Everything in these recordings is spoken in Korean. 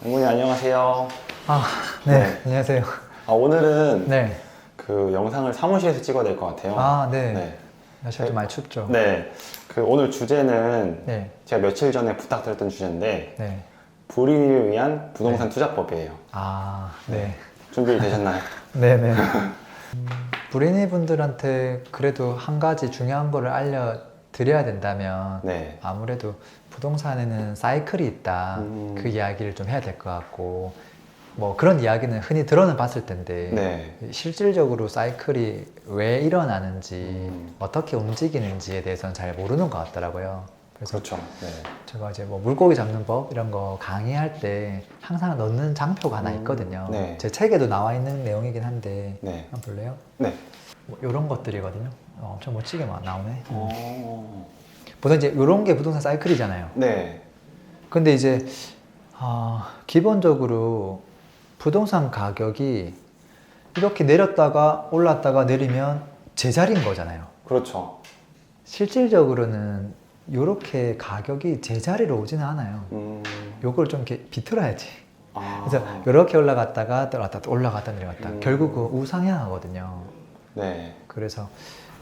어머니 안녕하세요. 네, 네. 안녕하세요. 오늘은 네. 그 영상을 사무실에서 찍어야 될 것 같아요. 네. 네. 날씨가 좀 많이 춥죠? 네. 그 오늘 주제는 네. 제가 며칠 전에 부탁드렸던 주제인데 네. 불인을 위한 부동산 투자법이에요. 네. 준비되셨나요? 네네. 불인의 분들한테 그래도 한 가지 중요한 거를 알려드려야 된다면 네. 아무래도 부동산에는 사이클이 있다. 음. 그 이야기를 좀 해야 될 것 같고 뭐 그런 이야기는 흔히 들어는 봤을 텐데 네. 실질적으로 사이클이 왜 일어나는지 음. 어떻게 움직이는지에 대해서는 잘 모르는 것 같더라고요. 그래서 그렇죠. 네. 제가 이제 뭐 물고기 잡는 법 이런 거 강의할 때 항상 넣는 장표가 하나 있거든요. 네. 제 책에도 나와 있는 내용이긴 한데 네. 한번 볼래요? 네. 뭐 이런 것들이거든요. 엄청 멋지게 막 나오네. 보통 이제 이런 게 부동산 사이클이잖아요. 네. 근데 이제 기본적으로 부동산 가격이 이렇게 내렸다가 올랐다가 내리면 제자리인 거잖아요. 그렇죠. 실질적으로는 이렇게 가격이 제자리로 오지는 않아요. 요걸 좀 이렇게 비틀어야지. 그래서 이렇게 올라갔다가 또 올라갔다 내려갔다. 결국 그 우상향하거든요. 네. 그래서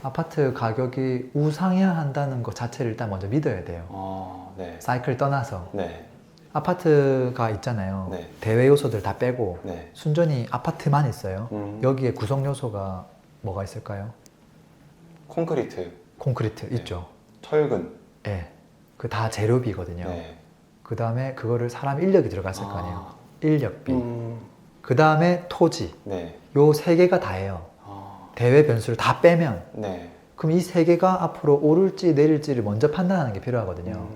아파트 가격이 우상향한다는 것 자체를 일단 먼저 믿어야 돼요. 네. 사이클 떠나서. 네. 아파트가 있잖아요. 네. 대외 요소들 다 빼고 네. 순전히 아파트만 있어요. 음. 여기에 구성 요소가 뭐가 있을까요? 콘크리트, 콘크리트 네. 있죠. 철근. 예. 그 다 재료비거든요. 네. 그 다음에 그거를 사람 인력이 들어갔을 거 아니에요. 인력비. 그 다음에 토지. 네. 요 세 개가 다예요. 대외 변수를 다 빼면 네. 그럼 이 세 개가 앞으로 오를지 내릴지를 먼저 판단하는 게 필요하거든요.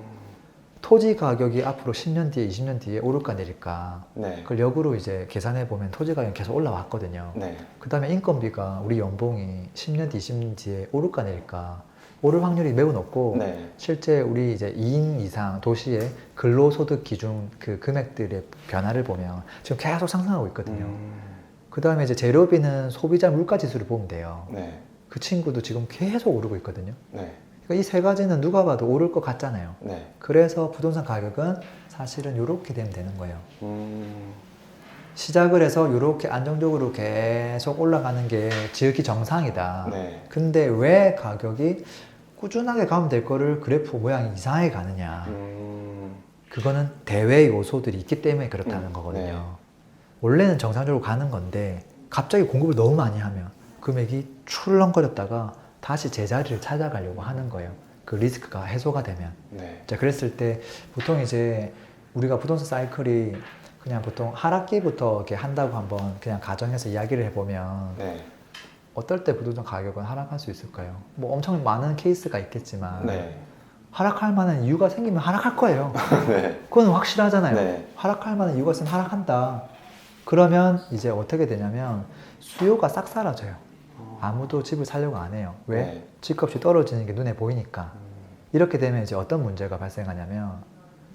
토지 가격이 앞으로 10년 뒤에 20년 뒤에 오를까 내릴까 네. 그걸 역으로 이제 계산해 보면 토지 가격이 계속 올라왔거든요. 네. 그 다음에 인건비가 우리 연봉이 10년 뒤 20년 뒤에 오를까 내릴까 오를 확률이 매우 높고 네. 실제 우리 이제 2인 이상 도시의 근로소득 기준 그 금액들의 변화를 보면 지금 계속 상승하고 있거든요. 그 다음에 이제 재료비는 소비자 물가 지수를 보면 돼요. 네. 그 친구도 지금 계속 오르고 있거든요. 네. 그러니까 이 세 가지는 누가 봐도 오를 것 같잖아요. 네. 그래서 부동산 가격은 사실은 이렇게 되면 되는 거예요. 음. 시작을 해서 이렇게 안정적으로 계속 올라가는 게 지극히 정상이다. 네. 근데 왜 가격이 꾸준하게 가면 될 거를 그래프 모양이 이상하게 가느냐. 그거는 대외 요소들이 있기 때문에 그렇다는 거거든요. 네. 원래는 정상적으로 가는 건데 갑자기 공급을 너무 많이 하면 금액이 출렁거렸다가 다시 제자리를 찾아가려고 하는 거예요. 그 리스크가 해소가 되면. 네. 자, 그랬을 때 보통 이제 우리가 부동산 사이클이 그냥 보통 하락기부터 이렇게 한다고 한번 그냥 가정해서 이야기를 해보면 네. 어떨 때 부동산 가격은 하락할 수 있을까요? 뭐 엄청 많은 케이스가 있겠지만 네. 하락할 만한 이유가 생기면 하락할 거예요. 네. 그건 확실하잖아요. 네. 하락할 만한 이유가 있으면 하락한다. 그러면 이제 어떻게 되냐면 수요가 싹 사라져요. 아무도 집을 사려고 안 해요. 왜? 네. 집값이 떨어지는 게 눈에 보이니까. 이렇게 되면 이제 어떤 문제가 발생하냐면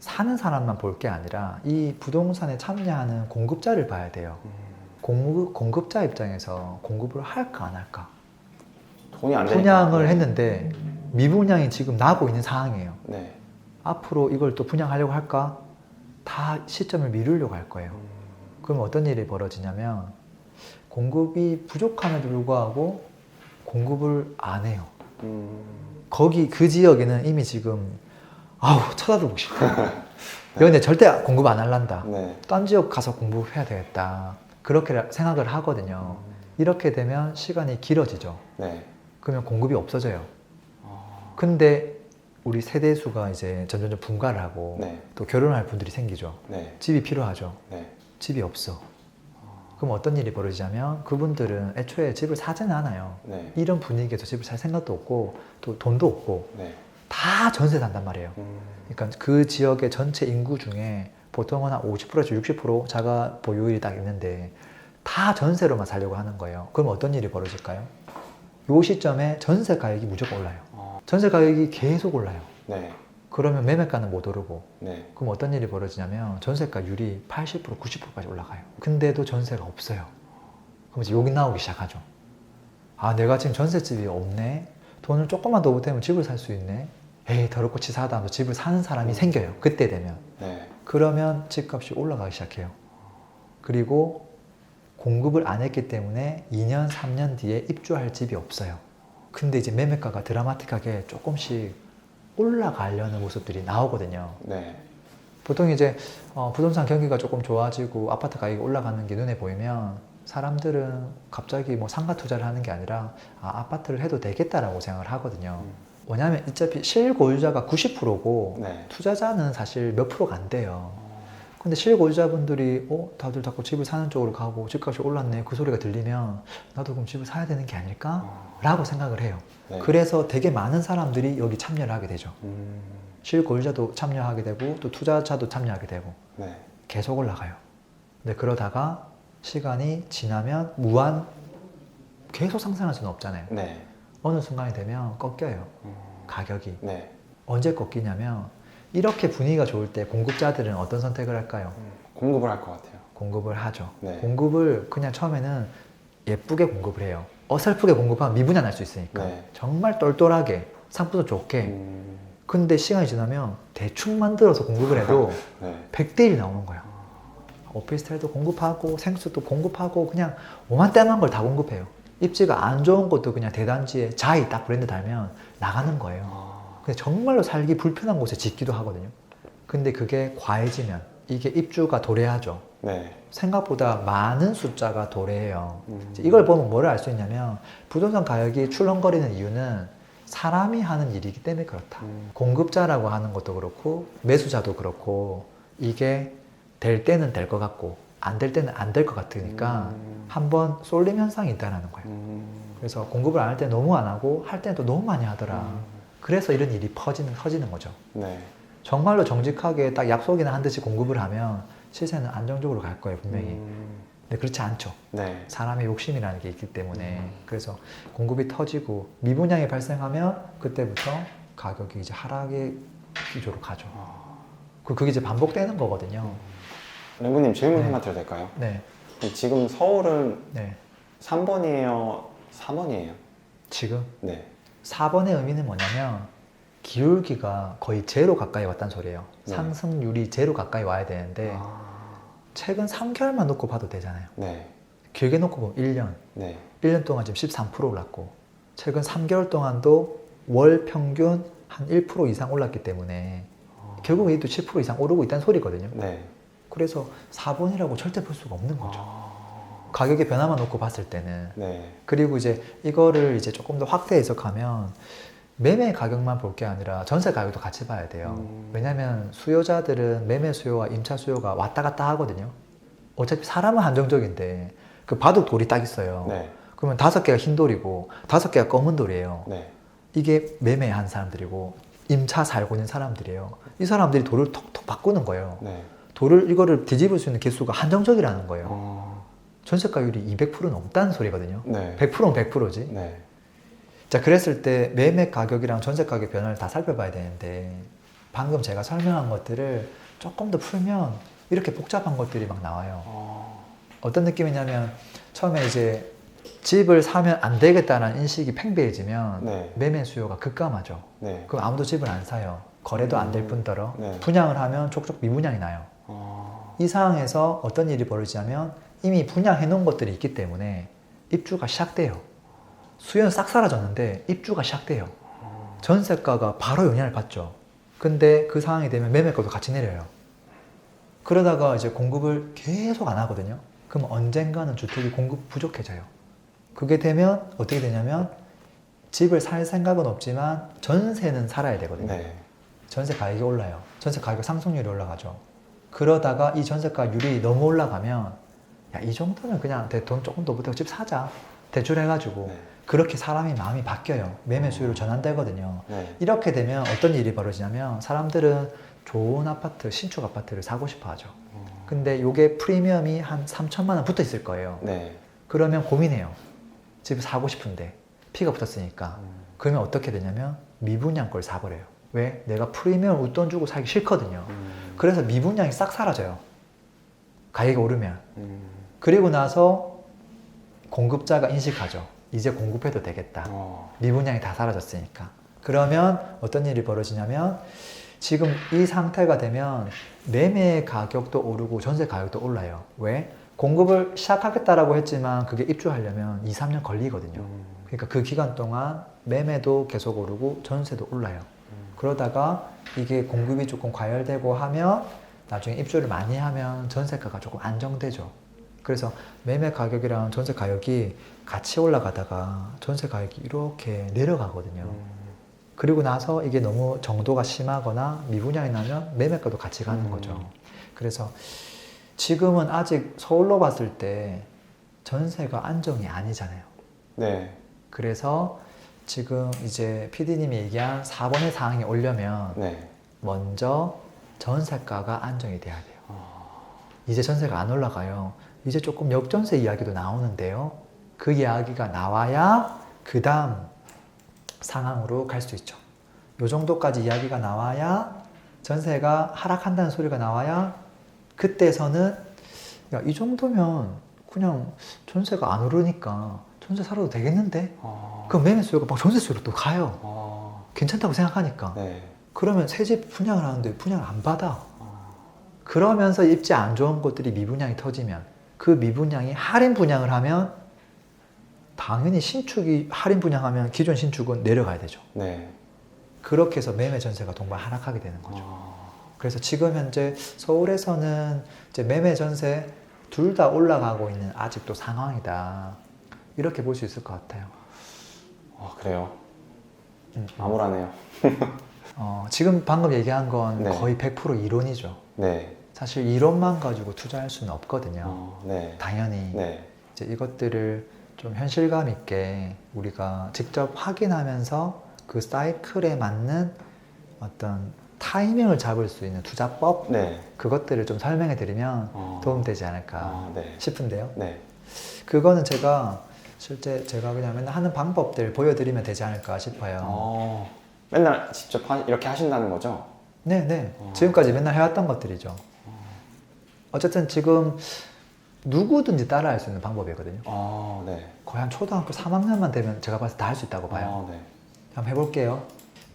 사는 사람만 볼 게 아니라 이 부동산에 참여하는 공급자를 봐야 돼요. 공급자 입장에서 공급을 할까 안 할까? 돈이 안 되니까. 분양을 했는데 미분양이 지금 나고 있는 상황이에요. 네. 앞으로 이걸 또 분양하려고 할까? 다 시점을 미루려고 할 거예요. 그럼 어떤 일이 벌어지냐면 공급이 부족함에도 불구하고 공급을 안 해요. 거기 그 지역에는 이미 지금 쳐다도 보고 싶어. 여기는 절대 공급 안 할란다. 네. 딴 지역 가서 공부해야 되겠다. 그렇게 생각을 하거든요. 이렇게 되면 시간이 길어지죠. 네. 그러면 공급이 없어져요. 근데 우리 세대수가 이제 점점점 분가를 하고 네. 또 결혼할 분들이 생기죠. 네. 집이 필요하죠. 네. 집이 없어. 그럼 어떤 일이 벌어지냐면 그분들은 애초에 집을 사지는 않아요. 네. 이런 분위기에서 집을 살 생각도 없고 또 돈도 없고 네. 다 전세 산단 말이에요. 그러니까 그 지역의 전체 인구 중에 보통은 한 50%에서 60% 자가 보유율이 딱 있는데 다 전세로만 살려고 하는 거예요. 그럼 어떤 일이 벌어질까요? 이 시점에 전세 가격이 무조건 올라요. 전세 가격이 계속 올라요. 네. 그러면 매매가는 못 오르고 네. 그럼 어떤 일이 벌어지냐면 전세가율이 80%, 90%까지 올라가요. 근데도 전세가 없어요. 그럼 이제 욕이 나오기 시작하죠. 내가 지금 전셋집이 없네. 돈을 조금만 더 보태면 집을 살 수 있네. 에이 더럽고 치사하다 하면서 집을 사는 사람이 생겨요. 그때 되면. 네. 그러면 집값이 올라가기 시작해요. 그리고 공급을 안 했기 때문에 2년, 3년 뒤에 입주할 집이 없어요. 근데 이제 매매가가 드라마틱하게 조금씩 올라가려는 모습들이 나오거든요. 네. 보통 이제 부동산 경기가 조금 좋아지고 아파트 가격이 올라가는 게 눈에 보이면 사람들은 갑자기 뭐 상가 투자를 하는 게 아니라 아파트를 해도 되겠다라고 생각을 하거든요. 왜냐하면 어차피 실거주자가 90%고 네. 투자자는 사실 몇 프로가 안 돼요. 근데 실거주자분들이 다들 자꾸 집을 사는 쪽으로 가고 집값이 올랐네 그 소리가 들리면 나도 그럼 집을 사야 되는 게 아닐까? 라고 생각을 해요. 네. 그래서 되게 많은 사람들이 여기 참여를 하게 되죠. 실거주자도 참여하게 되고 또 투자자도 참여하게 되고 네. 계속 올라가요. 근데 그러다가 시간이 지나면 계속 상승할 수는 없잖아요. 네. 어느 순간이 되면 꺾여요. 가격이. 네. 언제 꺾이냐면 이렇게 분위기가 좋을 때 공급자들은 어떤 선택을 할까요? 공급을 할 것 같아요. 공급을 하죠. 네. 공급을 그냥 처음에는 예쁘게 공급을 해요. 어설프게 공급하면 미분양할 수 있으니까. 네. 정말 똘똘하게 상품도 좋게. 근데 시간이 지나면 대충 만들어서 공급을 해도 네. 100대 1이 나오는 거예요. 오피스텔도 공급하고 생수도 공급하고 그냥 오만때만 걸 다 공급해요. 입지가 안 좋은 것도 그냥 대단지에 자이 딱 브랜드 달면 나가는 거예요. 근데 정말로 살기 불편한 곳에 짓기도 하거든요. 근데 그게 과해지면 이게 입주가 도래하죠. 네. 생각보다 많은 숫자가 도래해요. 이걸 보면 뭐를 알 수 있냐면 부동산 가격이 출렁거리는 이유는 사람이 하는 일이기 때문에 그렇다. 공급자라고 하는 것도 그렇고 매수자도 그렇고 이게 될 때는 될 것 같고 안 될 때는 안 될 것 같으니까 한번 쏠림 현상이 있다는 거예요. 그래서 공급을 안 할 때 너무 안 하고 할 때는 또 너무 많이 하더라. 그래서 이런 일이 퍼지는 거죠. 네. 정말로 정직하게 딱 약속이나 한 듯이 공급을 하면 시세는 안정적으로 갈 거예요, 분명히. 근데 그렇지 않죠. 네. 사람의 욕심이라는 게 있기 때문에. 그래서 공급이 터지고 미분양이 발생하면 그때부터 가격이 이제 하락의 기조로 가죠. 그게 이제 반복되는 거거든요. 랭구님 질문 네. 하나 드려도 될까요? 네. 지금 서울은 네. 3번이에요? 4번이에요? 지금 네. 4번의 의미는 뭐냐면 기울기가 거의 제로 가까이 왔다는 소리예요. 네. 상승률이 제로 가까이 와야 되는데 최근 3개월만 놓고 봐도 되잖아요. 네. 길게 놓고 보면 1년. 네. 1년 동안 지금 13% 올랐고 최근 3개월 동안도 월 평균 한 1% 이상 올랐기 때문에 결국 이도 10% 이상 오르고 있다는 소리거든요. 네. 그래서 4번이라고 절대 볼 수가 없는 거죠. 가격의 변화만 놓고 봤을 때는. 네. 그리고 이제 이거를 이제 조금 더 확대 해석하면 매매 가격만 볼 게 아니라 전세 가격도 같이 봐야 돼요. 왜냐하면 수요자들은 매매 수요와 임차 수요가 왔다 갔다 하거든요. 어차피 사람은 한정적인데 그 바둑 돌이 딱 있어요. 네. 그러면 5개가 흰 돌이고 5개가 검은 돌이에요. 네. 이게 매매한 사람들이고 임차 살고 있는 사람들이에요. 이 사람들이 돌을 톡톡 바꾸는 거예요. 네. 이거를 뒤집을 수 있는 개수가 한정적이라는 거예요. 전세가율이 200% 넘다는 소리거든요. 네. 100%는 100%지. 네. 자, 그랬을 때 매매 가격이랑 전세 가격 변화를 다 살펴봐야 되는데 방금 제가 설명한 것들을 조금 더 풀면 이렇게 복잡한 것들이 막 나와요. 어떤 느낌이냐면 처음에 이제 집을 사면 안 되겠다는 인식이 팽배해지면 네. 매매 수요가 급감하죠. 네. 그럼 아무도 집을 안 사요. 거래도 안 될 뿐더러 네. 분양을 하면 촉촉 미분양이 나요. 이 상황에서 어떤 일이 벌어지냐면 이미 분양해 놓은 것들이 있기 때문에 입주가 시작돼요. 수요는 싹 사라졌는데 입주가 시작돼요. 전세가가 바로 영향을 받죠. 근데 그 상황이 되면 매매가도 같이 내려요. 그러다가 이제 공급을 계속 안 하거든요. 그럼 언젠가는 주택이 공급 부족해져요. 그게 되면 어떻게 되냐면 집을 살 생각은 없지만 전세는 살아야 되거든요. 네. 전세 가격이 올라요. 전세 가격 상승률이 올라가죠. 그러다가 이 전세가율이 너무 올라가면 야, 이 정도면 그냥 돈 조금 더 보태고 집 사자. 대출해가지고 네. 그렇게 사람이 마음이 바뀌어요. 매매 수요로 전환되거든요. 네. 이렇게 되면 어떤 일이 벌어지냐면 사람들은 좋은 아파트, 신축 아파트를 사고 싶어 하죠. 근데 이게 프리미엄이 한 3천만 원 붙어 있을 거예요. 네. 그러면 고민해요. 집을 사고 싶은데 피가 붙었으니까. 그러면 어떻게 되냐면 미분양 걸 사버려요. 왜? 내가 프리미엄 웃돈 주고 사기 싫거든요. 그래서 미분양이 싹 사라져요. 가격이 오르면. 그리고 나서 공급자가 인식하죠. 이제 공급해도 되겠다. 미분양이 다 사라졌으니까. 그러면 어떤 일이 벌어지냐면 지금 이 상태가 되면 매매 가격도 오르고 전세 가격도 올라요. 왜? 공급을 시작하겠다라고 했지만 그게 입주하려면 2, 3년 걸리거든요. 그러니까 그 기간 동안 매매도 계속 오르고 전세도 올라요. 그러다가 이게 공급이 조금 과열되고 하면 나중에 입주를 많이 하면 전세가가 조금 안정되죠. 그래서 매매 가격이랑 전세 가격이 같이 올라가다가 전세 가격이 이렇게 내려가거든요. 그리고 나서 이게 너무 정도가 심하거나 미분양이 나면 매매가도 같이 가는 거죠. 그래서 지금은 아직 서울로 봤을 때 전세가 안정이 아니잖아요. 네. 그래서 지금 이제 PD님이 얘기한 4번의 상황이 오려면 네. 먼저 전세가가 안정이 돼야 돼요. 이제 전세가 안 올라가요. 이제 조금 역전세 이야기도 나오는데요. 그 이야기가 나와야 그 다음 상황으로 갈 수 있죠. 요 정도까지 이야기가 나와야 전세가 하락한다는 소리가 나와야 그때서는 야, 이 정도면 그냥 전세가 안 오르니까 전세 살아도 되겠는데? 그럼 매매 수요가 막 전세 수요로 또 가요. 괜찮다고 생각하니까. 네. 그러면 새 집 분양을 하는데 분양을 안 받아. 그러면서 입지 안 좋은 곳들이 미분양이 터지면 그 미분양이 할인 분양을 하면 당연히 신축이 할인 분양하면 기존 신축은 내려가야 되죠. 네. 그렇게 해서 매매 전세가 동반 하락하게 되는 거죠. 그래서 지금 현재 서울에서는 이제 매매 전세 둘 다 올라가고 있는 아직도 상황이다. 이렇게 볼 수 있을 것 같아요. 그래요. 암울하네요. 지금 방금 얘기한 건 네. 거의 100% 이론이죠. 네. 사실 이론만 가지고 투자할 수는 없거든요. 네. 당연히 네. 이제 이것들을 좀 현실감 있게 우리가 직접 확인하면서 그 사이클에 맞는 어떤 타이밍을 잡을 수 있는 투자법 네. 그것들을 좀 설명해 드리면 도움되지 않을까 네. 싶은데요. 네. 그거는 제가 실제 제가 그냥 맨날 하는 방법들 보여드리면 되지 않을까 싶어요. 맨날 직접 이렇게 하신다는 거죠? 네네. 지금까지 맨날 해왔던 것들이죠. 어쨌든 지금 누구든지 따라할 수 있는 방법이거든요. 네. 거의 한 초등학교 3학년만 되면 제가 봐서 다 할 수 있다고 봐요. 네. 한번 해볼게요.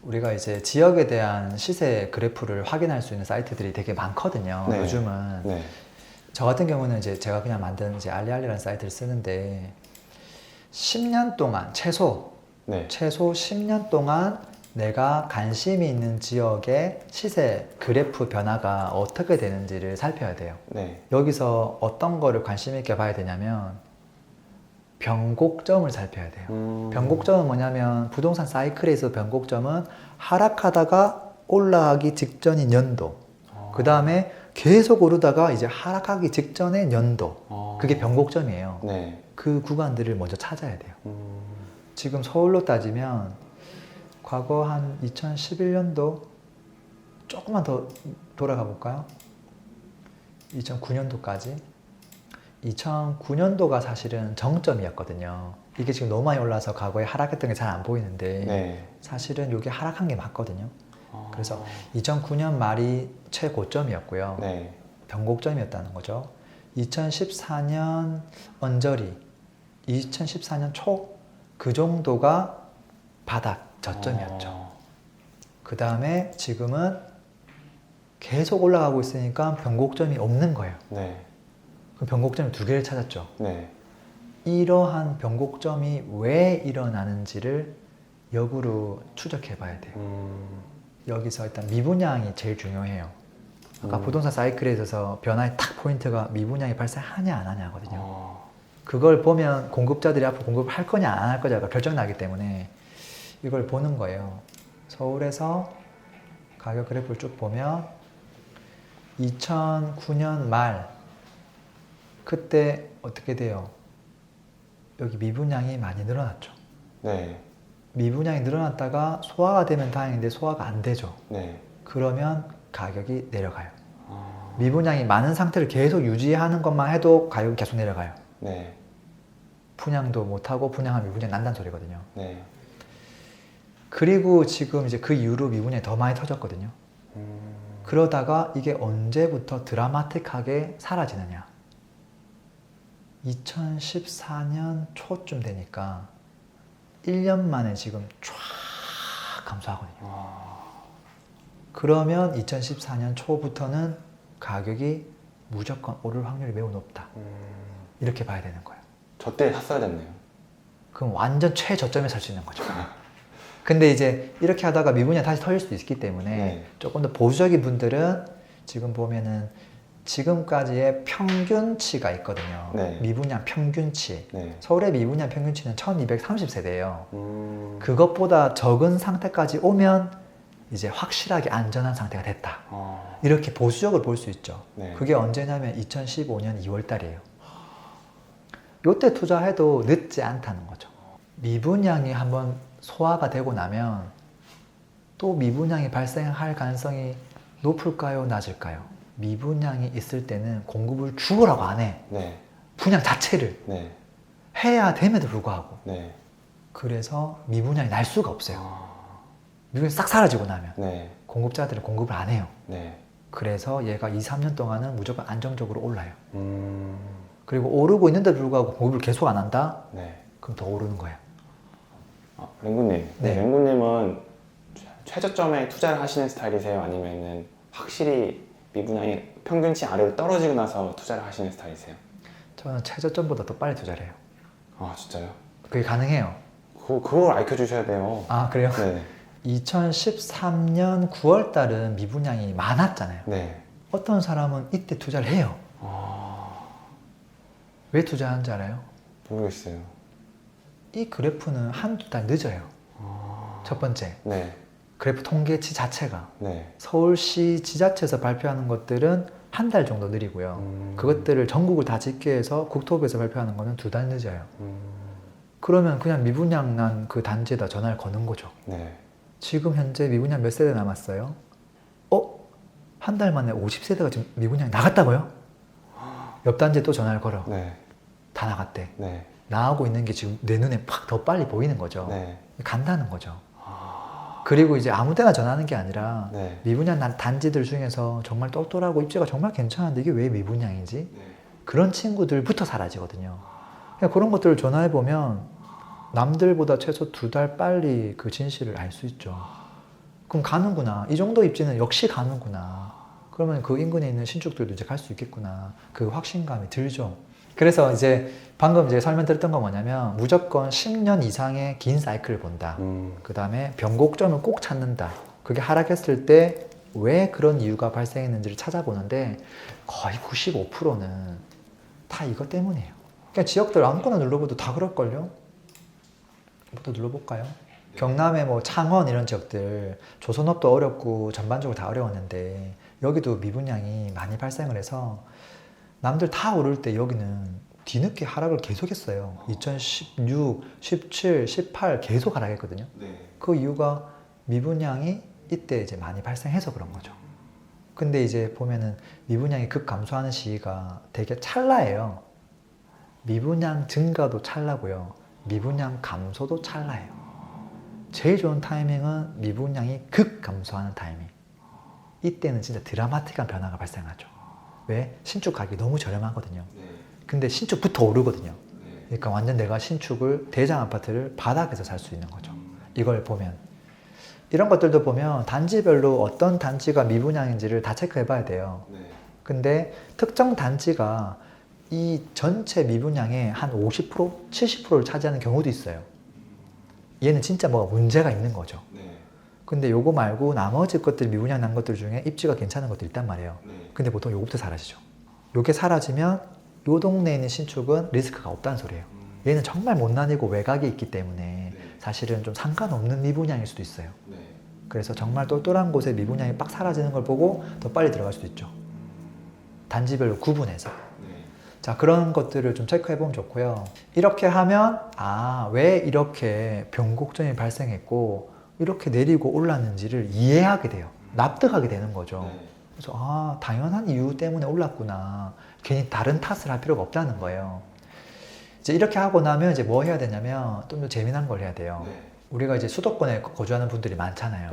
우리가 이제 지역에 대한 시세 그래프를 확인할 수 있는 사이트들이 되게 많거든요. 네. 요즘은. 네. 저 같은 경우는 이제 제가 그냥 만든 이제 알리알리라는 사이트를 쓰는데 10년 동안 최소 네. 10년 동안 내가 관심이 있는 지역의 시세 그래프 변화가 어떻게 되는지를 살펴야 돼요. 네. 여기서 어떤 거를 관심 있게 봐야 되냐면 변곡점을 살펴야 돼요. 변곡점은 뭐냐면 부동산 사이클에서 변곡점은 하락하다가 올라가기 직전인 연도, 그 다음에 계속 오르다가 이제 하락하기 직전의 연도, 그게 변곡점이에요. 네. 그 구간들을 먼저 찾아야 돼요. 지금 서울로 따지면 과거 한 2011년도 조금만 더 돌아가 볼까요? 2009년도까지 2009년도가 사실은 정점이었거든요. 이게 지금 너무 많이 올라서 과거에 하락했던 게 잘 안 보이는데 네. 사실은 이게 하락한 게 맞거든요. 그래서 2009년 말이 최고점이었고요. 네. 변곡점이었다는 거죠. 2014년 언저리, 2014년 초 그 정도가 바닥 저점이었죠. 그 다음에 지금은 계속 올라가고 있으니까 변곡점이 없는 거예요. 네. 그럼 변곡점이 두 개를 찾았죠. 네. 이러한 변곡점이 왜 일어나는지를 역으로 추적해 봐야 돼요. 여기서 일단 미분양이 제일 중요해요. 아까 부동산 사이클에 있어서 변화의 딱 포인트가 미분양이 발생하냐 안 하냐거든요. 그걸 보면 공급자들이 앞으로 공급을 할 거냐 안 할 거냐가 결정나기 때문에 이걸 보는 거예요. 서울에서 가격 그래프를 쭉 보면 2009년 말 그때 어떻게 돼요? 여기 미분양이 많이 늘어났죠. 네. 미분양이 늘어났다가 소화가 되면 다행인데 소화가 안 되죠. 네. 그러면 가격이 내려가요. 미분양이 많은 상태를 계속 유지하는 것만 해도 가격이 계속 내려가요. 네. 분양도 못하고 분양하면 미분양 난다는 소리거든요. 네. 그리고 지금 이제 그 이후로 미분양이 더 많이 터졌거든요. 그러다가 이게 언제부터 드라마틱하게 사라지느냐. 2014년 초쯤 되니까 1년 만에 지금 쫙 감소하거든요. 그러면 2014년 초부터는 가격이 무조건 오를 확률이 매우 높다. 이렇게 봐야 되는 거예요. 저 때 샀어야 됐네요. 그럼 완전 최저점에 살 수 있는 거죠. 근데 이제 이렇게 하다가 미분양 다시 털릴 수도 있기 때문에 네. 조금 더 보수적인 분들은 지금 보면은 지금까지의 평균치가 있거든요. 네. 미분양 평균치. 네. 서울의 미분양 평균치는 1230세대예요. 음. 그것보다 적은 상태까지 오면 이제 확실하게 안전한 상태가 됐다. 이렇게 보수적으로 볼 수 있죠. 네. 그게 언제냐면 2015년 2월 달이에요. 요때 투자해도 늦지 않다는 거죠. 미분양이 한번 소화가 되고 나면 또 미분양이 발생할 가능성이 높을까요? 낮을까요? 미분양이 있을 때는 공급을 죽으라고 안 해. 네. 분양 자체를 네. 해야 됨에도 불구하고. 네. 그래서 미분양이 날 수가 없어요. 아. 미분양이 싹 사라지고 나면 네. 공급자들은 공급을 안 해요. 네. 그래서 얘가 2, 3년 동안은 무조건 안정적으로 올라요. 음. 그리고 오르고 있는데도 불구하고 공급을 계속 안 한다? 네. 그럼 더 오르는 거예요. 랭구님. 네. 랭구님은 최저점에 투자를 하시는 스타일이세요? 아니면은 확실히 미분양이 평균치 아래로 떨어지고 나서 투자를 하시는 스타일이세요? 저는 최저점보다 더 빨리 투자를 해요. 아, 진짜요? 그게 가능해요. 그걸 알려 주셔야 돼요. 아, 그래요? 네. 2013년 9월 달은 미분양이 많았잖아요. 네. 어떤 사람은 이때 투자를 해요. 왜 투자하는지 알아요? 모르겠어요. 이 그래프는 한두 달 늦어요. 첫 번째, 네. 그래프 통계치 자체가. 네. 서울시 지자체에서 발표하는 것들은 한 달 정도 느리고요. 그것들을 전국을 다 집계해서 국토부에서 발표하는 거는 2달 늦어요. 그러면 그냥 미분양 난 그 단지에다 전화를 거는 거죠. 네. 지금 현재 미분양 몇 세대 남았어요? 한 달 만에 50세대가 지금 미분양이 나갔다고요? 옆 단지에 또 전화를 걸어. 네. 다 나갔대. 네. 나가고 있는 게 지금 내 눈에 팍 더 빨리 보이는 거죠. 네. 간다는 거죠. 그리고 이제 아무 때나 전화하는 게 아니라 네. 미분양 난 단지들 중에서 정말 똘똘하고 입지가 정말 괜찮은데 이게 왜 미분양이지? 네. 그런 친구들부터 사라지거든요. 그냥 그런 것들을 전화해 보면 남들보다 최소 2달 빨리 그 진실을 알 수 있죠. 그럼 가는구나. 이 정도 입지는 역시 가는구나. 그러면 그 인근에 있는 신축들도 이제 갈 수 있겠구나. 그 확신감이 들죠. 그래서 이제 방금 이제 설명드렸던 건 뭐냐면 무조건 10년 이상의 긴 사이클을 본다. 그 다음에 변곡점을 꼭 찾는다. 그게 하락했을 때 왜 그런 이유가 발생했는지를 찾아보는데 거의 95%는 다 이것 때문이에요. 그냥 지역들 아무거나 눌러봐도 다 그럴걸요? 또 눌러볼까요? 경남의 뭐 창원 이런 지역들 조선업도 어렵고 전반적으로 다 어려웠는데 여기도 미분양이 많이 발생을 해서 남들 다 오를 때 여기는 뒤늦게 하락을 계속했어요. 2016, 17, 18 계속 하락했거든요. 네. 그 이유가 미분양이 이때 이제 많이 발생해서 그런 거죠. 근데 이제 보면은 미분양이 급 감소하는 시기가 되게 찰나예요. 미분양 증가도 찰나고요. 미분양 감소도 찰나예요. 제일 좋은 타이밍은 미분양이 급 감소하는 타이밍. 이때는 진짜 드라마틱한 변화가 발생하죠. 왜? 신축 가격이 너무 저렴하거든요. 근데 신축부터 오르거든요. 그러니까 완전 내가 신축을 대장 아파트를 바닥에서 살 수 있는 거죠. 이걸 보면 이런 것들도 보면 단지별로 어떤 단지가 미분양인지를 다 체크해 봐야 돼요. 근데 특정 단지가 이 전체 미분양의 한 50%, 70%를 차지하는 경우도 있어요. 얘는 진짜 뭐가 문제가 있는 거죠. 근데 요거 말고 나머지 것들 미분양 난 것들 중에 입지가 괜찮은 것도 있단 말이에요. 근데 보통 요거부터 사라지죠. 요게 사라지면 요 동네에 있는 신축은 리스크가 없다는 소리예요. 얘는 정말 못난이고 외곽에 있기 때문에 사실은 좀 상관없는 미분양일 수도 있어요. 그래서 정말 똘똘한 곳에 미분양이 빡 사라지는 걸 보고 더 빨리 들어갈 수도 있죠. 단지별로 구분해서. 자, 그런 것들을 좀 체크해 보면 좋고요. 이렇게 하면 왜 이렇게 변곡점이 발생했고 이렇게 내리고 올랐는지를 이해하게 돼요. 납득하게 되는 거죠. 그래서 당연한 이유 때문에 올랐구나. 괜히 다른 탓을 할 필요가 없다는 거예요. 이제 이렇게 하고 나면 이제 뭐 해야 되냐면 좀 더 재미난 걸 해야 돼요. 우리가 이제 수도권에 거주하는 분들이 많잖아요.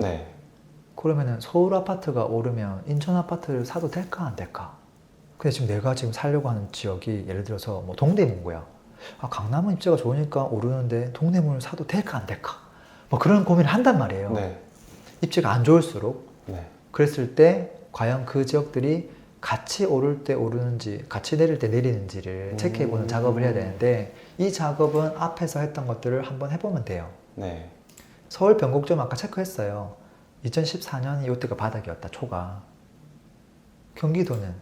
그러면은 서울 아파트가 오르면 인천 아파트를 사도 될까 안 될까? 근데 지금 내가 지금 살려고 하는 지역이 예를 들어서 뭐 동대문구야. 강남은 입지가 좋으니까 오르는데 동대문을 사도 될까 안 될까? 뭐 그런 고민을 한단 말이에요. 입지가 안 좋을수록 그랬을 때 과연 그 지역들이 같이 오를 때 오르는지 같이 내릴 때 내리는지를 체크해보는 작업을 해야 되는데 이 작업은 앞에서 했던 것들을 한번 해보면 돼요. 네. 서울 변곡점 아까 체크했어요. 2014년이 이때가 바닥이었다, 초가. 경기도는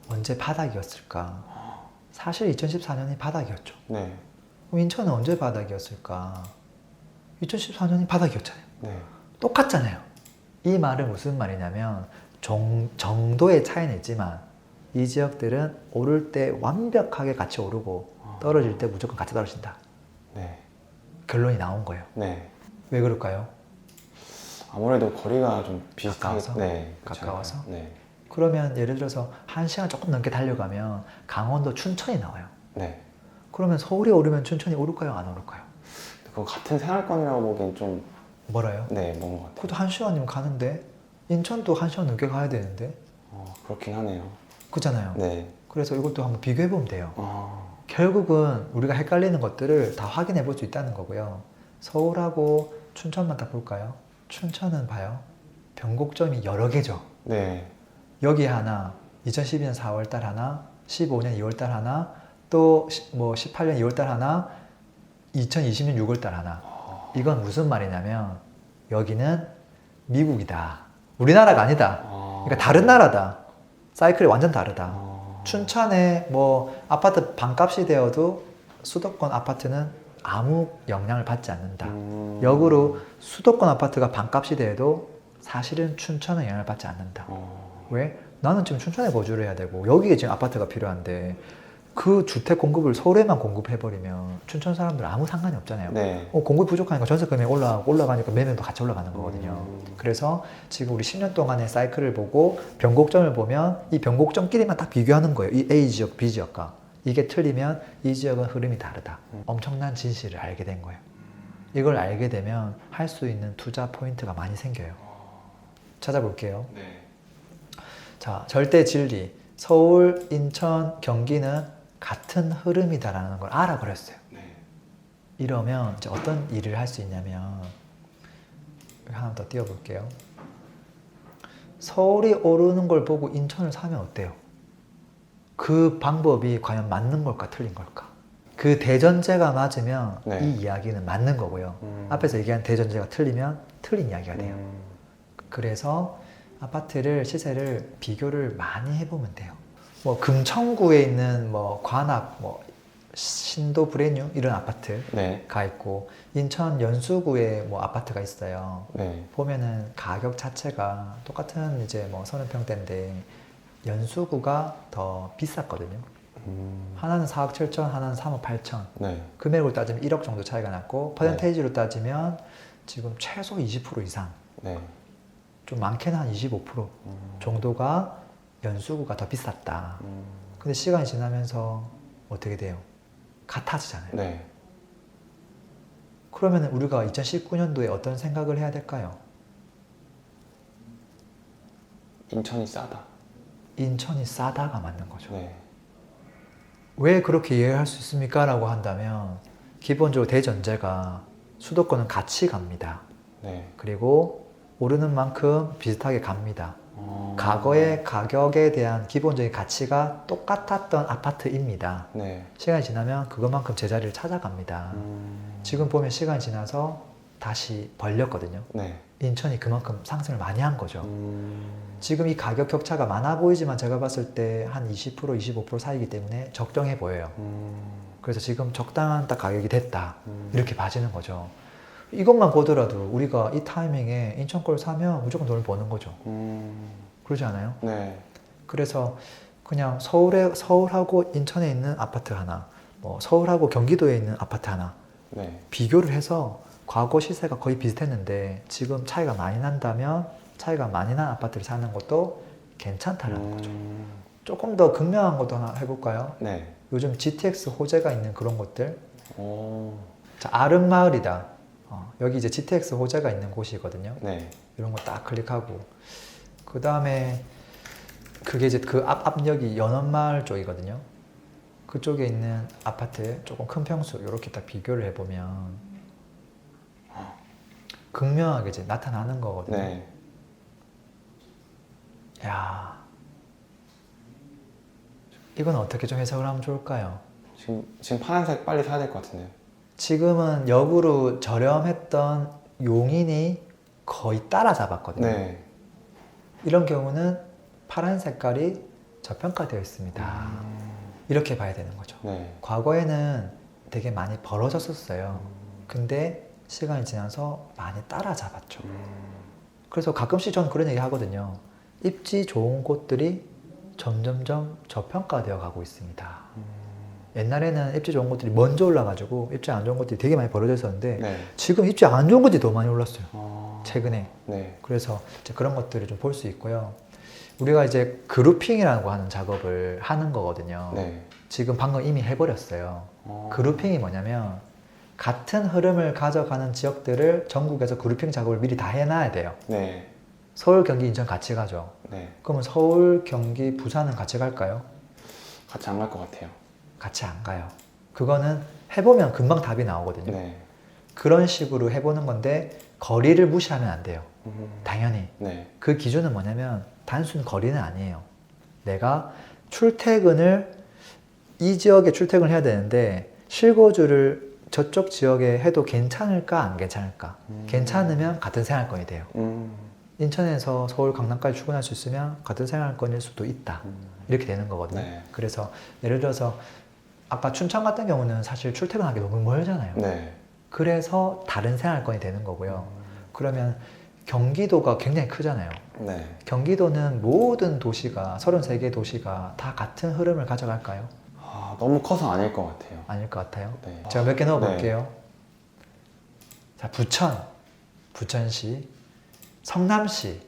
언제 바닥이었을까? 사실 2014년이 바닥이었죠. 네. 그럼 인천은 언제 바닥이었을까? 2014년이 바닥이었잖아요. 네. 똑같잖아요. 이 말은 무슨 말이냐면 정도의 차이는 있지만 이 지역들은 오를 때 완벽하게 같이 오르고 떨어질 때 무조건 같이 떨어진다. 네. 결론이 나온 거예요. 네. 왜 그럴까요? 아무래도 거리가 좀 비슷하게. 가까워서? 네. 가까워서? 네. 그러면 예를 들어서 1시간 조금 넘게 달려가면 강원도 춘천이 나와요. 네. 그러면 서울이 오르면 춘천이 오를까요? 안 오를까요? 그거 같은 생활권이라고 보기엔 좀 멀어요? 네, 먼 것 같아요. 그것도 1시간이면 가는데 인천도 1시간 넘게 가야 되는데 그렇긴 하네요. 그렇잖아요. 네. 그래서 이것도 한번 비교해 보면 돼요. 아, 결국은 우리가 헷갈리는 것들을 다 확인해 볼 수 있다는 거고요. 서울하고 춘천만 딱 볼까요? 춘천은 봐요. 변곡점이 여러 개죠. 네. 여기 하나, 2012년 4월달 하나, 15년 2월달 하나, 또 뭐 18년 2월달 하나, 2020년 6월달 하나. 이건 무슨 말이냐면 여기는 미국이다. 우리나라가 아니다. 그러니까 다른 나라다. 사이클이 완전 다르다. 춘천에 뭐 아파트 반값이 되어도 수도권 아파트는 아무 영향을 받지 않는다. 역으로 수도권 아파트가 반값이 돼도 사실은 춘천은 영향을 받지 않는다. 왜? 나는 지금 춘천에 거주를 해야 되고 여기에 지금 아파트가 필요한데 그 주택 공급을 서울에만 공급해버리면 춘천 사람들 아무 상관이 없잖아요. 네. 공급 부족하니까 전세 금액 올라가니까 매매도 같이 올라가는 거거든요. 그래서 지금 우리 10년 동안의 사이클을 보고 변곡점을 보면 이 변곡점끼리만 딱 비교하는 거예요. 이 A 지역, B 지역과. 이게 틀리면 이 지역은 흐름이 다르다. 엄청난 진실을 알게 된 거예요. 이걸 알게 되면 할 수 있는 투자 포인트가 많이 생겨요. 찾아볼게요. 네. 자, 절대 진리. 서울, 인천, 경기는 같은 흐름이다라는 걸 알아버렸어요. 네. 이러면 이제 어떤 일을 할 수 있냐면 하나 더 띄워볼게요. 서울이 오르는 걸 보고 인천을 사면 어때요? 그 방법이 과연 맞는 걸까 틀린 걸까? 그 대전제가 맞으면 네. 이 이야기는 맞는 거고요. 앞에서 얘기한 대전제가 틀리면 틀린 이야기가 돼요. 그래서 아파트를 시세를 비교를 많이 해보면 돼요. 뭐 금천구에 있는 뭐 관악, 뭐 신도 브레뉴 이런 아파트가 네. 있고 인천 연수구에 뭐 아파트가 있어요. 네. 보면은 가격 자체가 똑같은 이제 뭐 30평대인데 연수구가 더 비쌌거든요. 하나는 4억 7천, 하나는 3억 8천. 네. 금액으로 따지면 1억 정도 차이가 났고 퍼센테이지로 따지면 지금 최소 20% 이상. 네. 좀 많게는 한 25% 정도가 연수구가 더 비쌌다. 근데 시간이 지나면서 어떻게 돼요? 같아지잖아요. 네. 그러면 우리가 2019년도에 어떤 생각을 해야 될까요? 인천이 싸다. 인천이 싸다가 맞는 거죠. 네. 왜 그렇게 이해할 수 있습니까? 라고 한다면 기본적으로 대전제가 수도권은 같이 갑니다. 네. 그리고 오르는 만큼 비슷하게 갑니다. 과거의 가격에 대한 기본적인 가치가 똑같았던 아파트입니다. 네. 시간이 지나면 그것만큼 제자리를 찾아갑니다. 지금 보면 시간이 지나서 다시 벌렸거든요. 네. 인천이 그만큼 상승을 많이 한 거죠. 지금 이 가격 격차가 많아 보이지만 제가 봤을 때 한 20%, 25% 사이기 때문에 적정해 보여요. 그래서 지금 적당한 딱 가격이 됐다. 이렇게 봐지는 거죠. 이것만 보더라도 우리가 이 타이밍에 인천 걸 사면 무조건 돈을 버는 거죠. 그러지 않아요? 네. 그래서 그냥 서울하고 인천에 있는 아파트 하나, 뭐 서울하고 경기도에 있는 아파트 하나 네. 비교를 해서 과거 시세가 거의 비슷했는데 지금 차이가 많이 난다면 차이가 많이 난 아파트를 사는 것도 괜찮다라는 거죠. 조금 더 극명한 것도 하나 해볼까요? 네. 요즘 GTX 호재가 있는 그런 곳들. 오. 자, 아름마을이다. 여기 이제 GTX 호재가 있는 곳이거든요. 네. 이런 거 딱 클릭하고 그 다음에 그게 이제 그 앞역이 연원마을 쪽이거든요. 그쪽에 있는 아파트 조금 큰 평수 이렇게 딱 비교를 해보면 극명하게 이제 나타나는 거거든요. 네. 야, 이건 어떻게 좀 해석을 하면 좋을까요? 지금 파란색 빨리 사야 될 것 같은데요. 지금은 역으로 저렴했던 용인이 거의 따라잡았거든요. 네. 이런 경우는 파란 색깔이 저평가되어 있습니다. 이렇게 봐야 되는 거죠. 네. 과거에는 되게 많이 벌어졌었어요. 근데 시간이 지나서 많이 따라잡았죠. 그래서 가끔씩 저는 그런 얘기 하거든요. 입지 좋은 곳들이 점점점 저평가되어 가고 있습니다. 옛날에는 입지 좋은 곳들이 먼저 올라가지고 입지 안 좋은 곳들이 되게 많이 벌어져 있었는데 네. 지금 입지 안 좋은 곳들이 더 많이 올랐어요. 아, 최근에. 네. 그래서 이제 그런 것들을 좀 볼 수 있고요. 우리가 이제 그룹핑이라고 하는 작업을 하는 거거든요. 네. 지금 방금 이미 해버렸어요. 그룹핑이 뭐냐면 같은 흐름을 가져가는 지역들을 전국에서 그룹핑 작업을 미리 다 해놔야 돼요. 네. 서울, 경기, 인천 같이 가죠. 네. 그러면 서울, 경기, 부산은 같이 갈까요? 같이 안 갈 것 같아요. 같이 안 가요. 그거는 해보면 금방 답이 나오거든요. 네. 그런 식으로 해보는 건데 거리를 무시하면 안 돼요. 당연히. 네. 그 기준은 뭐냐면 단순 거리는 아니에요. 내가 출퇴근을 이 지역에 출퇴근을 해야 되는데 실거주를 저쪽 지역에 해도 괜찮을까 안 괜찮을까? 괜찮으면 같은 생활권이 돼요. 인천에서 서울 강남까지 출근할 수 있으면 같은 생활권일 수도 있다. 이렇게 되는 거거든요. 네. 그래서 예를 들어서 아까 춘천 같은 경우는 사실 출퇴근하기 너무 멀잖아요. 네. 그래서 다른 생활권이 되는 거고요. 그러면 경기도가 굉장히 크잖아요. 네. 경기도는 모든 도시가 33개 도시가 다 같은 흐름을 가져갈까요? 아, 너무 커서 아닐 것 같아요. 아닐 것 같아요. 네. 제가 몇 개 넣어 네. 볼게요. 자, 부천시, 성남시,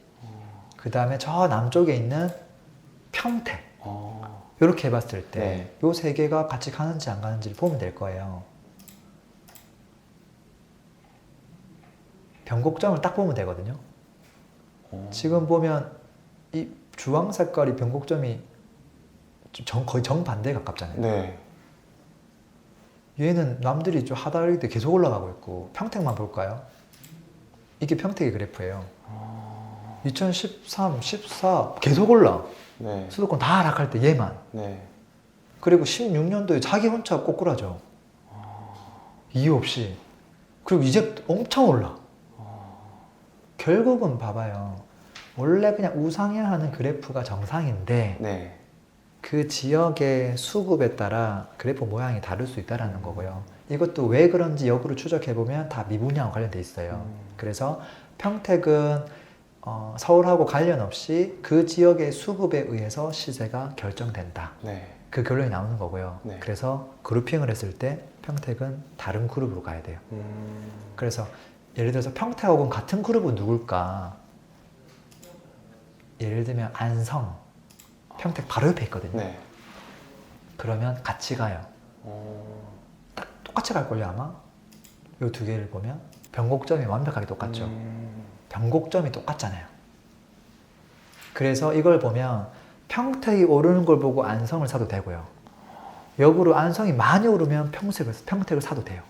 그 다음에 저 남쪽에 있는 평택. 이렇게 해봤을 때 이 세 개가 같이 가는지 안 가는지를 보면 될 거예요. 변곡점을 딱 보면 되거든요. 지금 보면 이 주황 색깔이 변곡점이 거의 정반대에 가깝잖아요. 네. 얘는 남들이 좀 하다릴 때 계속 올라가고 있고 평택만 볼까요? 이게 평택의 그래프예요. 2013, 14 계속 올라. 네. 수도권 다 하락할 때 얘만. 네. 그리고 16년도에 자기 혼자 꼬꾸라져. 이유 없이. 그리고 이제 엄청 올라. 결국은 봐봐요. 원래 그냥 우상향하는 그래프가 정상인데 네. 그 지역의 수급에 따라 그래프 모양이 다를 수 있다는 거고요. 이것도 왜 그런지 역으로 추적해보면 다 미분양과 관련돼 있어요. 그래서 평택은 서울하고 관련 없이 그 지역의 수급에 의해서 시세가 결정된다. 네. 그 결론이 나오는 거고요. 네. 그래서 그룹핑을 했을 때 평택은 다른 그룹으로 가야 돼요. 그래서 예를 들어서 평택하고는 같은 그룹은 누굴까? 예를 들면 안성, 평택 바로 옆에 있거든요. 네. 그러면 같이 가요. 딱 똑같이 갈걸요 아마? 이 두 개를 보면 변곡점이 완벽하게 똑같죠. 변곡점이 똑같잖아요. 그래서 이걸 보면 평택이 오르는 걸 보고 안성을 사도 되고요. 역으로 안성이 많이 오르면 평택을 사도 돼요.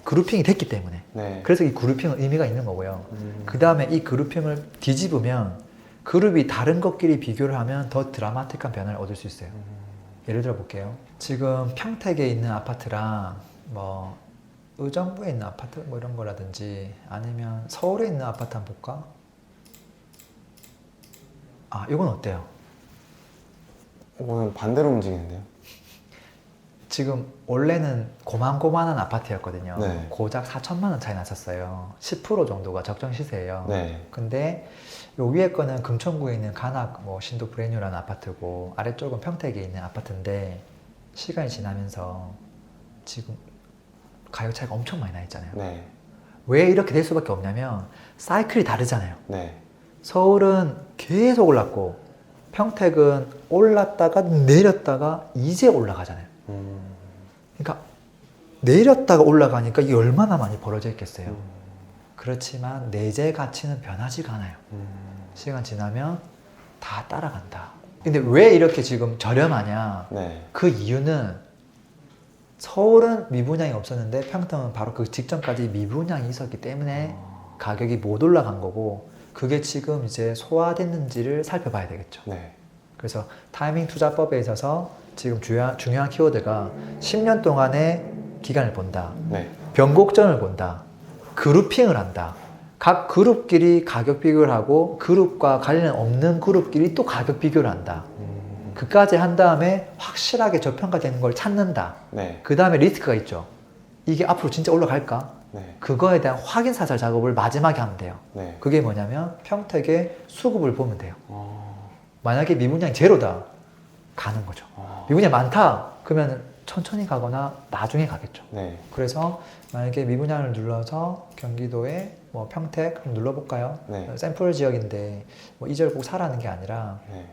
그룹핑이 됐기 때문에. 네. 그래서 이 그룹핑은 의미가 있는 거고요. 그 다음에 이 그룹핑을 뒤집으면 그룹이 다른 것끼리 비교를 하면 더 드라마틱한 변화를 얻을 수 있어요. 예를 들어 볼게요. 지금 평택에 있는 아파트랑 뭐 의정부에 있는 아파트 뭐 이런 거라든지 아니면 서울에 있는 아파트 한번 볼까? 아, 이건 어때요? 오늘 반대로 움직이는데요. 지금 원래는 고만고만한 아파트였거든요. 네. 고작 4천만 원 차이 났었어요. 10% 정도가 적정 시세예요. 네. 근데 요 위에 거는 금천구에 있는 간악 뭐 신도 브레뉴라는 아파트고 아래쪽은 평택에 있는 아파트인데 시간이 지나면서 지금 가격 차이가 엄청 많이 나 있잖아요. 네. 왜 이렇게 될 수밖에 없냐면 사이클이 다르잖아요. 네. 서울은 계속 올랐고 평택은 올랐다가 내렸다가 이제 올라가잖아요. 그러니까 내렸다가 올라가니까 이게 얼마나 많이 벌어져 있겠어요. 그렇지만 내재 가치는 변하지가 않아요. 시간 지나면 다 따라간다. 근데 왜 이렇게 지금 저렴하냐? 네. 그 이유는 서울은 미분양이 없었는데 평택은 바로 그 직전까지 미분양이 있었기 때문에 가격이 못 올라간 거고 그게 지금 이제 소화됐는지를 살펴봐야 되겠죠. 네. 그래서 타이밍 투자법에 있어서 지금 중요한 키워드가 10년 동안의 기간을 본다. 네. 변곡점을 본다. 그룹핑을 한다. 각 그룹끼리 가격 비교를 하고 그룹과 관련 없는 그룹끼리 또 가격 비교를 한다. 그까지 한 다음에 확실하게 저평가되는 걸 찾는다. 네. 그 다음에 리스크가 있죠. 이게 앞으로 진짜 올라갈까? 네. 그거에 대한 확인 사살 작업을 마지막에 하면 돼요. 네. 그게 뭐냐면 평택의 수급을 보면 돼요. 어. 만약에 미분양이 제로다. 가는 거죠. 어. 미분양이 많다. 그러면 천천히 가거나 나중에 가겠죠. 네. 그래서 만약에 미분양을 눌러서 경기도에 뭐 평택 한번 눌러볼까요? 네. 샘플 지역인데 뭐 이 지역을 꼭 사라는 게 아니라 네.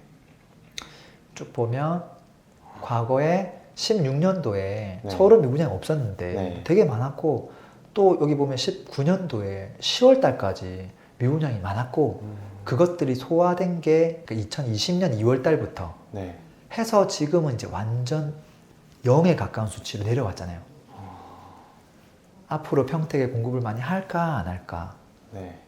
쭉 보면 과거에 16년도에 네. 서울은 미분양이 없었는데 네. 되게 많았고 또 여기 보면 19년도에 10월 달까지 미분양이 많았고 그것들이 소화된 게 2020년 2월 달부터 네. 해서 지금은 이제 완전 0에 가까운 수치로 내려왔잖아요. 앞으로 평택에 공급을 많이 할까 안 할까? 네.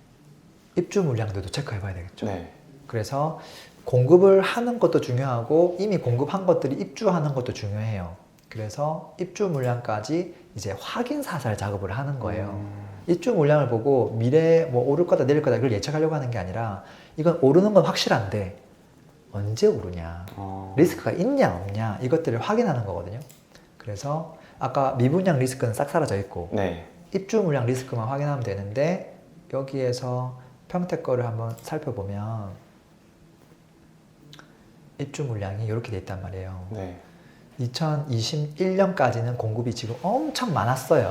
입주 물량들도 체크해 봐야 되겠죠. 네. 그래서 공급을 하는 것도 중요하고 이미 공급한 것들이 입주하는 것도 중요해요. 그래서 입주 물량까지 이제 확인 사살 작업을 하는 거예요. 입주 물량을 보고 미래에 뭐 오를 거다 내릴 거다 그걸 예측하려고 하는 게 아니라 이건 오르는 건 확실한데 언제 오르냐, 어. 리스크가 있냐 없냐 이것들을 확인하는 거거든요. 그래서 아까 미분양 리스크는 싹 사라져 있고 네. 입주 물량 리스크만 확인하면 되는데 여기에서 평택 거를 한번 살펴보면 입주 물량이 이렇게 돼 있단 말이에요. 네. 2021년까지는 공급이 지금 엄청 많았어요.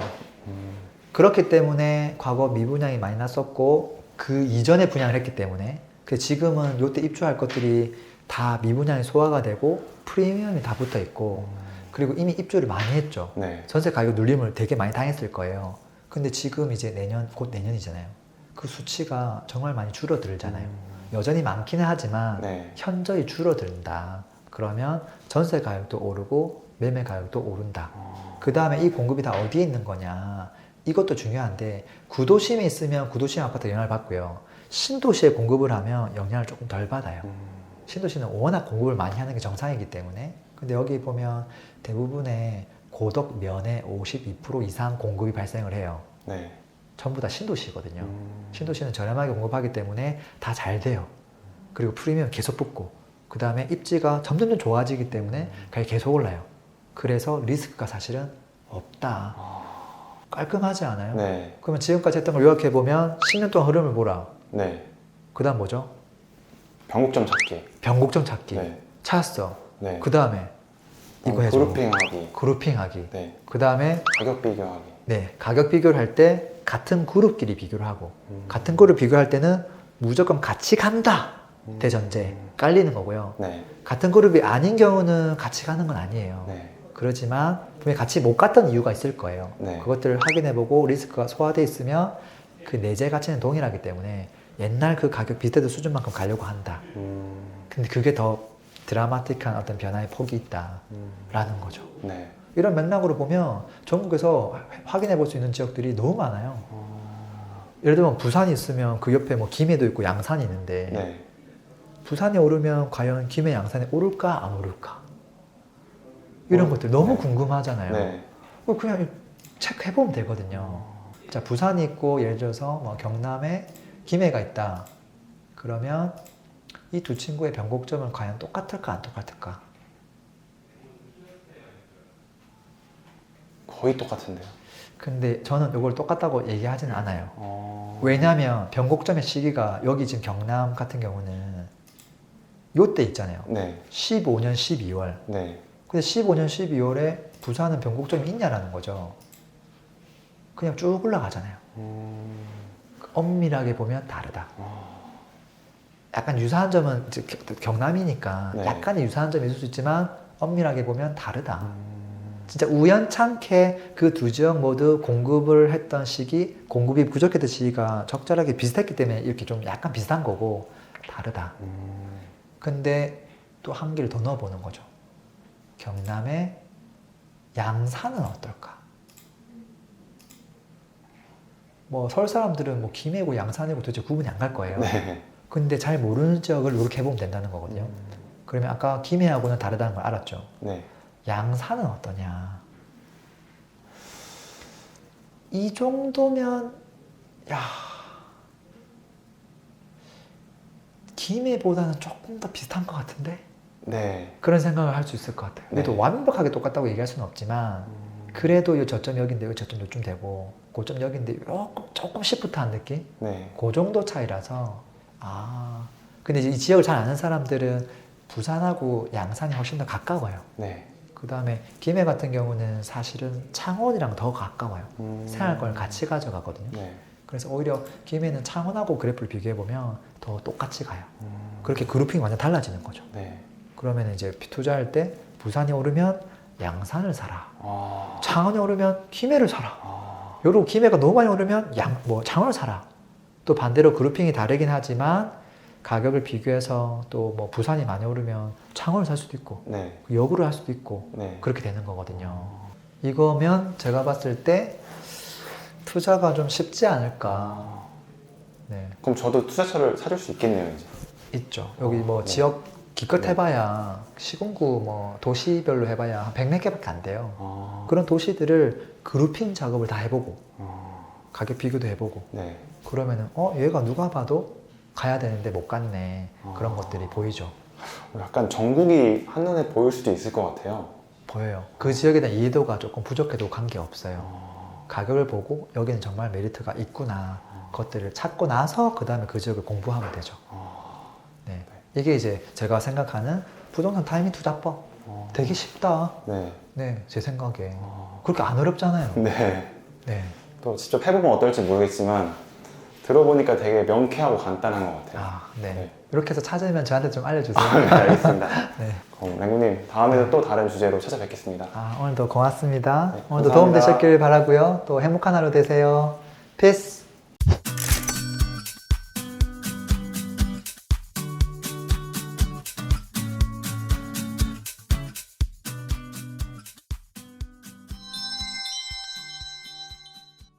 그렇기 때문에 과거 미분양이 많이 났었고 그 이전에 분양을 했기 때문에 지금은 이때 입주할 것들이 다 미분양이 소화가 되고 프리미엄이 다 붙어 있고 그리고 이미 입주를 많이 했죠. 네. 전세 가격 눌림을 되게 많이 당했을 거예요. 근데 지금 이제 내년, 곧 내년이잖아요. 그 수치가 정말 많이 줄어들잖아요. 여전히 많기는 하지만 네. 현저히 줄어든다. 그러면 전세 가격도 오르고 매매 가격도 오른다. 그 다음에 이 공급이 다 어디에 있는 거냐. 이것도 중요한데 구도심에 있으면 구도심 아파트 영향을 받고요. 신도시에 공급을 하면 영향을 조금 덜 받아요. 신도시는 워낙 공급을 많이 하는 게 정상이기 때문에. 근데 여기 보면 대부분의 고덕 면에 52% 이상 공급이 발생을 해요. 네. 전부 다 신도시거든요. 신도시는 저렴하게 공급하기 때문에 다 잘 돼요. 그리고 프리미엄 계속 붙고 그 다음에 입지가 점점 좋아지기 때문에 가격이 계속 올라요. 그래서 리스크가 사실은 없다. 깔끔하지 않아요? 네. 그러면 지금까지 했던 걸 요약해보면 10년 동안 흐름을 보라. 네. 그 다음 뭐죠? 변곡점 찾기. 변곡점 찾기. 네. 찾았어. 네. 그 다음에 이거 해줘. 그룹핑하기. 그룹핑하기. 네. 그 다음에 가격 비교하기. 네, 가격 비교를 할 때 같은 그룹끼리 비교를 하고 같은 그룹 비교할 때는 무조건 같이 간다 대전제 깔리는 거고요. 네. 같은 그룹이 아닌 경우는 같이 가는 건 아니에요. 네. 그렇지만 분명히 같이 못 갔던 이유가 있을 거예요. 네. 그것들을 확인해보고 리스크가 소화되어 있으면 그 내재 가치는 동일하기 때문에 옛날 그 가격 비슷했던 수준만큼 가려고 한다. 근데 그게 더 드라마틱한 어떤 변화의 폭이 있다라는 거죠. 네. 이런 맥락으로 보면 전국에서 확인해 볼 수 있는 지역들이 너무 많아요. 예를 들면 부산이 있으면 그 옆에 뭐 김해도 있고 양산이 있는데 네. 부산이 오르면 과연 김해 양산이 오를까 안 오를까 이런 것들 너무 궁금하잖아요. 네. 그냥 체크해 보면 되거든요. 자, 부산이 있고 예를 들어서 뭐 경남에 김해가 있다. 그러면 이 두 친구의 변곡점은 과연 똑같을까 안 똑같을까? 거의 똑같은데요. 근데 저는 이걸 똑같다고 얘기하지는 않아요. 어... 왜냐하면 변곡점의 시기가 여기 지금 경남 같은 경우는 요때 있잖아요. 네. 15년 12월. 네. 근데 15년 12월에 부산은 변곡점이 있냐라는 거죠. 그냥 쭉 올라가잖아요. 엄밀하게 보면 다르다. 약간 유사한 점은 이제 경남이니까 네. 약간의 유사한 점이 있을 수 있지만 엄밀하게 보면 다르다. 진짜 우연찮게 그 두 지역 모두 공급을 했던 시기, 공급이 부족했던 시기가 적절하게 비슷했기 때문에 이렇게 좀 약간 비슷한 거고 다르다. 근데 또 한 개를 더 넣어보는 거죠. 경남의 양산은 어떨까? 뭐 서울 사람들은 뭐 김해고 양산이고 도대체 구분이 안 갈 거예요. 네. 근데 잘 모르는 지역을 이렇게 해보면 된다는 거거든요. 그러면 아까 김해하고는 다르다는 걸 알았죠. 네. 양산은 어떠냐? 이 정도면 야 김해보다는 조금 더 비슷한 것 같은데? 네. 그런 생각을 할 수 있을 것 같아요. 그래도 네. 완벽하게 똑같다고 얘기할 수는 없지만 그래도 이 저점 여기인데 이 저점 요쯤 되고 고점 여기인데 조금 시프트한 느낌? 네. 그 정도 차이라서 아 근데 이제 이 지역을 잘 아는 사람들은 부산하고 양산이 훨씬 더 가까워요. 네. 그 다음에 김해 같은 경우는 사실은 창원이랑 더 가까워요. 생활권을 같이 가져가거든요. 네. 그래서 오히려 김해는 창원하고 그래프를 비교해보면 더 똑같이 가요. 그렇게 그룹핑이 완전 달라지는 거죠. 네. 그러면 이제 투자할 때 부산이 오르면 양산을 사라. 아. 창원이 오르면 김해를 사라. 아. 요로 김해가 너무 많이 오르면 창원을 사라. 또 반대로 그룹핑이 다르긴 하지만 가격을 비교해서 또 뭐 부산이 많이 오르면 창원을 살 수도 있고 네. 역으로 할 수도 있고 네. 그렇게 되는 거거든요. 이거면 제가 봤을 때 투자가 좀 쉽지 않을까. 아. 네, 그럼 저도 투자처를 사줄 수 있겠네요, 이제. 있죠. 여기 뭐 네. 지역 기껏 네. 해봐야 시군구 뭐 도시별로 해봐야 한 100몇 개밖에 안 돼요. 아. 그런 도시들을 그룹핑 작업을 다 해보고 아. 가격 비교도 해보고 네. 그러면은 얘가 누가 봐도 가야 되는데 못 갔네. 그런 아. 것들이 보이죠. 약간 전국이 한눈에 보일 수도 있을 것 같아요. 보여요. 그 지역에 대한 이해도가 조금 부족해도 관계없어요. 아. 가격을 보고 여기는 정말 메리트가 있구나 것들을 찾고 나서 그 다음에 그 지역을 공부하면 되죠. 아. 네. 이게 이제 제가 생각하는 부동산 타이밍 투자법 아. 되게 쉽다. 네. 네, 제 생각에 아. 그렇게 안 어렵잖아요. 네. 네. 또 직접 해보면 어떨지 모르겠지만 들어보니까 되게 명쾌하고 간단한 것 같아요. 아, 네. 네. 이렇게 해서 찾으면 저한테 좀 알려주세요. 네, 알겠습니다. 네. 그럼 랭구님 다음에도 또 다른 주제로 찾아뵙겠습니다. 오늘도 고맙습니다. 네, 오늘도 감사합니다. 도움 되셨길 바라고요. 또 행복한 하루 되세요. 피스.